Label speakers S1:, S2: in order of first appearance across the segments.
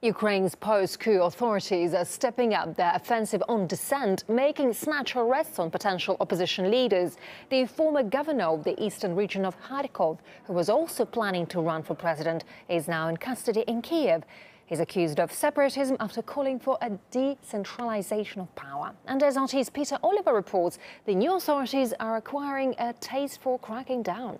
S1: Ukraine's post-coup authorities are stepping up their offensive on dissent, making snatch arrests on potential opposition leaders. The former governor of the eastern region of Kharkov, who was also planning to run for president, is now in custody in Kiev. He's accused of separatism after calling for a decentralization of power. And as RT's Peter Oliver reports, the new authorities are acquiring a taste for cracking down.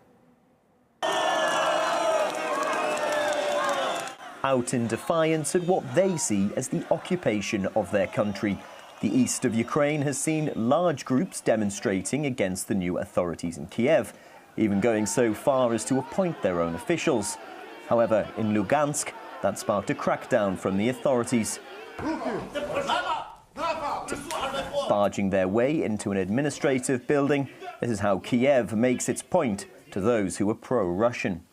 S2: Out in defiance at what they see as the occupation of their country. The east of Ukraine has seen large groups demonstrating against the new authorities in Kiev, even going so far as to appoint their own officials. However, in Lugansk, that sparked a crackdown from the authorities, barging their way into an administrative building. This is how Kiev makes its point to those who are pro-Russian.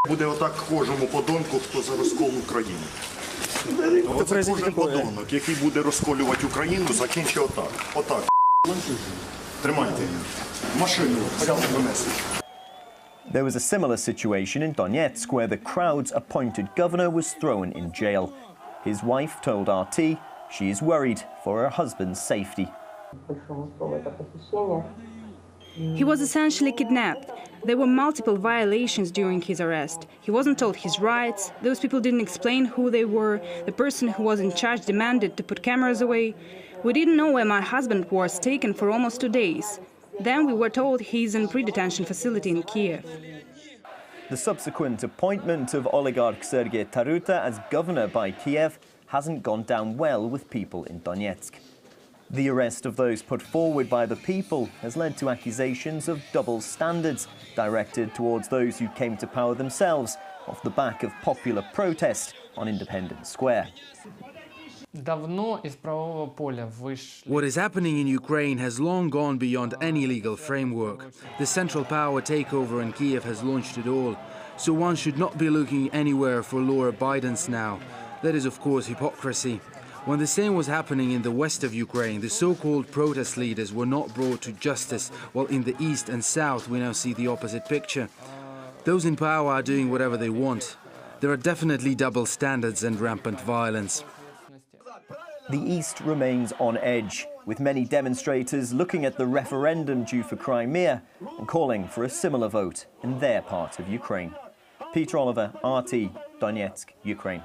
S3: Буде отак кожному подонку, хто за розкол України. Оце кожен подонок, який буде розколювати Україну, закінчить отак. Отак. Тримайте. Машину взяли донесли.
S2: There was a similar situation in Donetsk, where the crowd's appointed governor was thrown in jail. His wife told RT she is worried for her husband's safety.
S4: He was essentially kidnapped. There were multiple violations during his arrest. He wasn't told his rights. Those people didn't explain who they were. The person who was in charge demanded to put cameras away. We didn't know where my husband was taken for almost 2 days. Then we were told he's in pre-detention facility in Kiev.
S2: The subsequent appointment of oligarch Sergei Taruta as governor by Kiev hasn't gone down well with people in Donetsk. The arrest of those put forward by the people has led to accusations of double standards directed towards those who came to power themselves off the back of popular protest on Independence Square.
S5: What is happening in Ukraine has long gone beyond any legal framework. The central power takeover in Kiev has launched it all, so one should not be looking anywhere for law abidance now. That is, of course, hypocrisy. When the same was happening in the west of Ukraine, the so-called protest leaders were not brought to justice, while in the east and south we now see the opposite picture. Those in power are doing whatever they want. There are definitely double standards and rampant violence.
S2: The east remains on edge, with many demonstrators looking at the referendum due for Crimea and calling for a similar vote in their part of Ukraine. Peter Oliver, RT, Donetsk, Ukraine.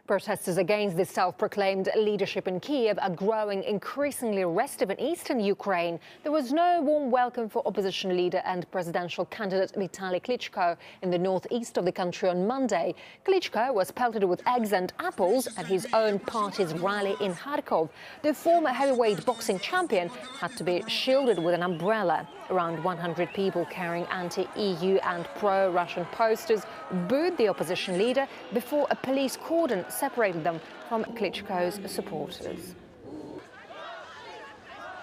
S1: Protesters against the self-proclaimed leadership in Kiev are growing increasingly restive in eastern Ukraine. There was no warm welcome for opposition leader and presidential candidate Vitaly Klitschko in the northeast of the country on Monday. Klitschko was pelted with eggs and apples at his own party's rally in Kharkov. The former heavyweight boxing champion had to be shielded with an umbrella. Around 100 people carrying anti-EU and pro-Russian posters booed the opposition leader before a police cordon separated them from Klitschko's supporters.